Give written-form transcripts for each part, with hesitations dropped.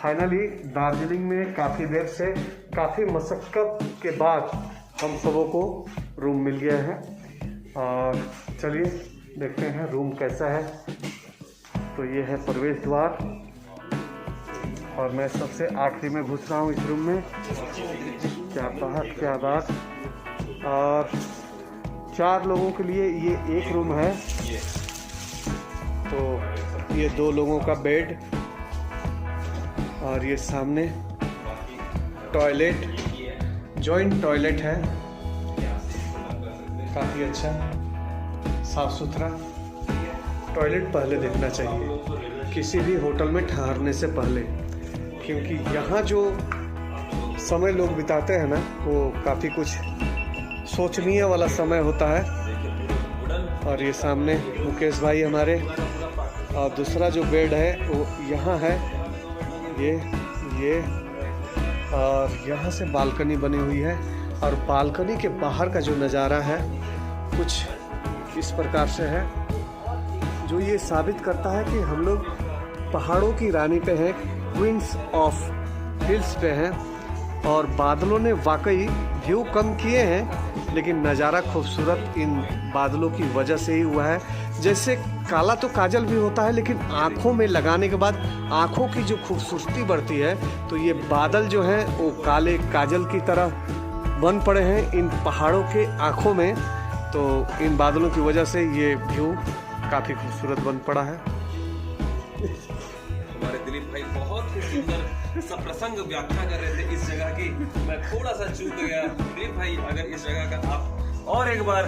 Finally Darjeeling में काफ़ी देर से काफ़ी मशक्क़त के बाद हम सबों को रूम मिल गया है और चलिए देखते हैं रूम कैसा है। तो ये है प्रवेश द्वार और मैं सबसे आखिरी में घुस रहा हूँ इस रूम में। क्या बात। और 4 लोगों के लिए ये एक रूम है। तो ये 2 लोगों का बेड और ये सामने टॉयलेट, जॉइंट टॉयलेट है, काफ़ी अच्छा साफ सुथरा टॉयलेट पहले देखना चाहिए किसी भी होटल में ठहरने से पहले, क्योंकि यहाँ जो समय लोग बिताते हैं ना वो काफ़ी कुछ सोचनीय वाला समय होता है। और ये सामने मुकेश भाई हमारे, और दूसरा जो बेड है वो यहाँ है, ये और यहाँ से बालकनी बनी हुई है। और बालकनी के बाहर का जो नज़ारा है कुछ इस प्रकार से है, जो ये साबित करता है कि हम लोग पहाड़ों की रानी पे हैं, क्वींस ऑफ हिल्स पे हैं। और बादलों ने वाकई व्यू कम किए हैं, लेकिन नज़ारा खूबसूरत इन बादलों की वजह से ही हुआ है। जैसे काला तो काजल भी होता है, लेकिन आँखों में लगाने के बाद आँखों की जो खूबसूरती बढ़ती है, तो ये बादल जो हैं वो काले काजल की तरह बन पड़े हैं इन पहाड़ों के आँखों में। तो इन बादलों की वजह से ये व्यू काफ़ी खूबसूरत बन पड़ा है। हमारे दिलीप भाई बहुत ही सुंदर सप्रसंग व्याख्या कर रहे थे इस जगह की। मैं थोड़ा सा चूक गया। दिलीप भाई अगर इस जगह का आप और एक बार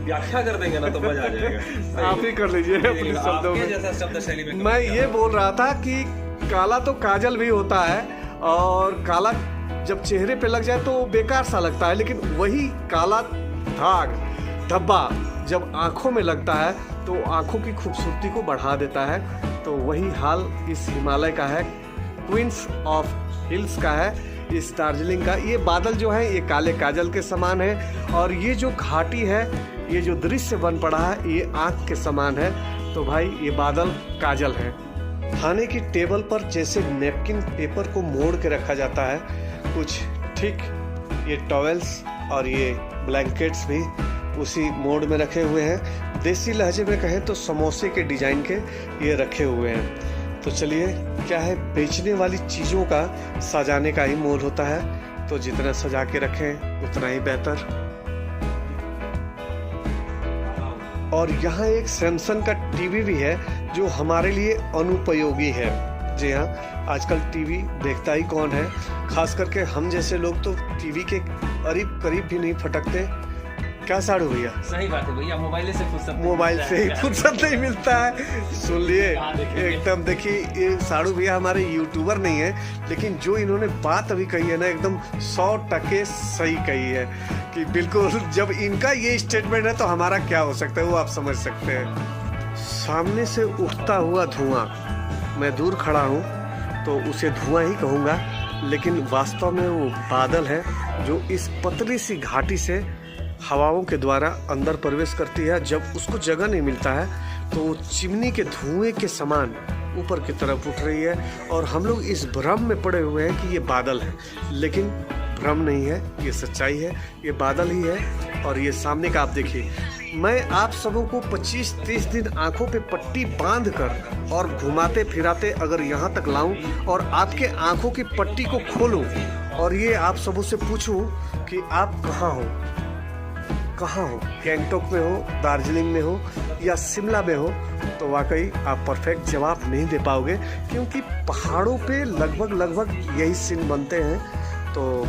व्याख्या कर देंगे ना तो मजा आ जाएगा। आप ही कर लीजिए अपने शब्दों में। जैसा शब्द शैली में मैं ये बोल रहा था कि काला तो काजल भी होता है, और काला जब चेहरे पे लग जाए तो बेकार सा लगता है, लेकिन वही काला दाग धब्बा जब आंखों में लगता है तो आंखों की खूबसूरती को बढ़ा देता है। तो वही हाल इस हिमालय का है, क्वींस ऑफ हिल्स का है, इस दार्जिलिंग का। ये बादल जो है ये काले काजल के समान है, और ये जो घाटी है, ये जो दृश्य बन पड़ा है, ये आँख के समान है। तो भाई ये बादल काजल है। खाने की टेबल पर जैसे नैपकिन पेपर को मोड़ के रखा जाता है, कुछ ठीक ये टॉवेल्स और ये ब्लैंकेट्स भी उसी मोड में रखे हुए हैं। देसी लहजे में कहें तो समोसे के डिजाइन के ये रखे हुए हैं। तो चलिए, क्या है, बेचने वाली चीज़ों का सजाने का ही मोल होता है, तो जितना सजा के रखें उतना ही बेहतर। और यहाँ एक सैमसंग का टीवी भी है जो हमारे लिए अनुपयोगी है। जी हाँ, आजकल टीवी देखता ही कौन है, खास करके हम जैसे लोग तो टीवी के करीब भी नहीं फटकते। क्या साड़ू भैया? सही बात है भैया, मोबाइल से ही फुर्सत नहीं मिलता है। सुन लिए एकदम। देखिए, ये साड़ू भैया हमारे यूट्यूबर नहीं है, लेकिन जो इन्होंने बात अभी कही है ना, एकदम 100% सही कही है कि बिल्कुल जब इनका ये स्टेटमेंट है तो हमारा क्या हो सकता है वो आप समझ सकते हैं। सामने से उठता हुआ धुआं, मैं दूर खड़ा हूँ तो उसे धुआं ही कहूँगा, लेकिन वास्तव में वो बादल है जो इस पतली सी घाटी से हवाओं के द्वारा अंदर प्रवेश करती है। जब उसको जगह नहीं मिलता है तो वो चिमनी के धुएं के समान ऊपर की तरफ उठ रही है, और हम लोग इस भ्रम में पड़े हुए हैं कि ये बादल है, लेकिन भ्रम नहीं है, ये सच्चाई है, ये बादल ही है। और ये सामने का आप देखिए, मैं आप सबों को 25-30 दिन आंखों पे पट्टी बांध कर और घुमाते फिराते अगर यहाँ तक लाऊं और आपके आंखों की पट्टी को खोलूं और ये आप सबों से पूछूं कि आप कहाँ हो, गैंगटॉक में हो, दार्जिलिंग में हो या शिमला में हो, तो वाकई आप परफेक्ट जवाब नहीं दे पाओगे, क्योंकि पहाड़ों पे लगभग यही सीन बनते हैं। तो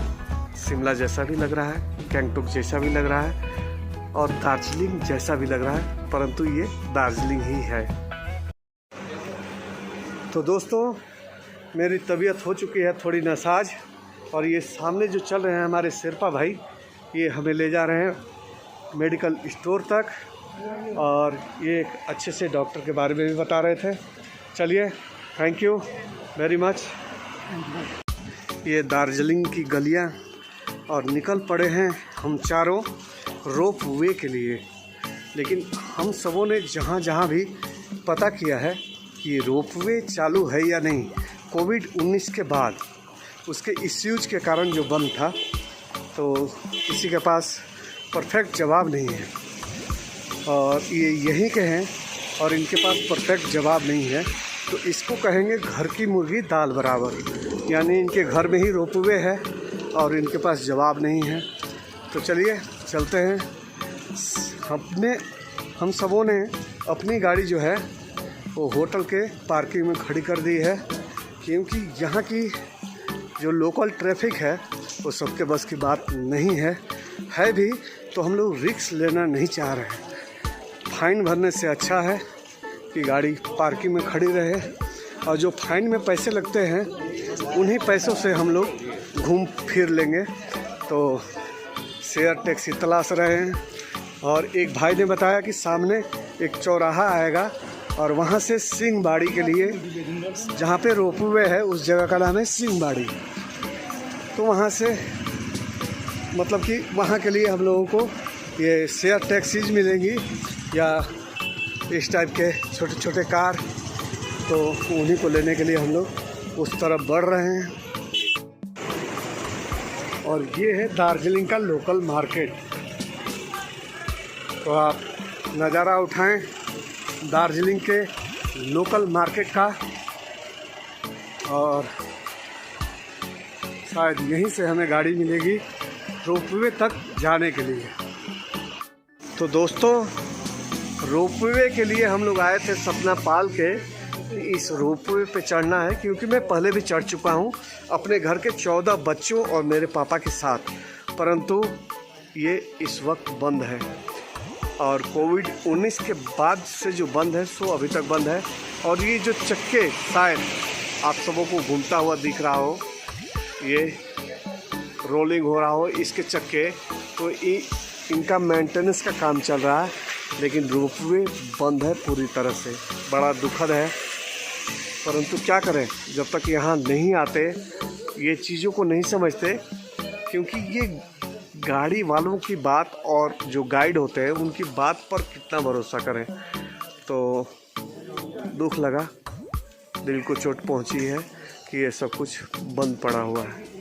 शिमला जैसा भी लग रहा है, गैंगटॉक जैसा भी लग रहा है, और दार्जिलिंग जैसा भी लग रहा है, परंतु ये दार्जिलिंग ही है। तो दोस्तों, मेरी तबीयत हो चुकी है थोड़ी नासाज, और ये सामने जो चल रहे हैं हमारे शेरपा भाई, ये हमें ले जा रहे हैं मेडिकल स्टोर तक, और ये एक अच्छे से डॉक्टर के बारे में भी बता रहे थे। चलिए, थैंक यू वेरी मच। ये दार्जिलिंग की गलियां, और निकल पड़े हैं हम चारों रोप वे के लिए। लेकिन हम सबों ने जहाँ भी पता किया है कि रोप वे चालू है या नहीं, कोविड-19 के बाद उसके इश्यूज के कारण जो बंद था, तो किसी के पास परफेक्ट जवाब नहीं है और ये यहीं के हैं और इनके पास परफेक्ट जवाब नहीं है, तो इसको कहेंगे घर की मुर्गी दाल बराबर। यानी इनके घर में ही रोपवे है और इनके पास जवाब नहीं है। तो चलिए चलते हैं। हम सबों ने अपनी गाड़ी जो है वो होटल के पार्किंग में खड़ी कर दी है, क्योंकि यहाँ की जो लोकल ट्रैफिक है वो सबके बस की बात नहीं है भी तो हम लोग रिस्क लेना नहीं चाह रहे हैं। फाइन भरने से अच्छा है कि गाड़ी पार्किंग में खड़ी रहे और जो फाइन में पैसे लगते हैं उन्हीं पैसों से हम लोग घूम फिर लेंगे। तो शेयर टैक्सी तलाश रहे हैं और एक भाई ने बताया कि सामने एक चौराहा आएगा और वहाँ से सिंहबाड़ी के लिए, जहाँ पे रोपवे है उस जगह का नाम है सिंहबाड़ी, तो वहाँ से मतलब कि वहाँ के लिए हम लोगों को ये शेयर टैक्सीज मिलेंगी या इस टाइप के छोटे छोटे कार, तो उन्हीं को लेने के लिए हम लोग उस तरफ बढ़ रहे हैं। और ये है दार्जिलिंग का लोकल मार्केट, तो आप नज़ारा उठाएं दार्जिलिंग के लोकल मार्केट का और शायद यहीं से हमें गाड़ी मिलेगी रोपवे तक जाने के लिए। तो दोस्तों, रोपवे के लिए हम लोग आए थे सपना पाल के। इस रोपवे पे चढ़ना है क्योंकि मैं पहले भी चढ़ चुका हूँ अपने घर के 14 बच्चों और मेरे पापा के साथ, परंतु ये इस वक्त बंद है और कोविड-19 के बाद से जो बंद है सो अभी तक बंद है। और ये जो चक्के शायद आप सबों को घूमता हुआ दिख रहा हो, ये रोलिंग हो रहा हो इसके चक्के, तो इनका मेंटेनेंस का काम चल रहा है, लेकिन रोपवे बंद है पूरी तरह से। बड़ा दुखद है, परंतु क्या करें, जब तक यहाँ नहीं आते, ये चीज़ों को नहीं समझते, क्योंकि ये गाड़ी वालों की बात और जो गाइड होते हैं उनकी बात पर कितना भरोसा करें। तो दुख लगा, दिल को चोट पहुँची है कि ये सब कुछ बंद पड़ा हुआ है।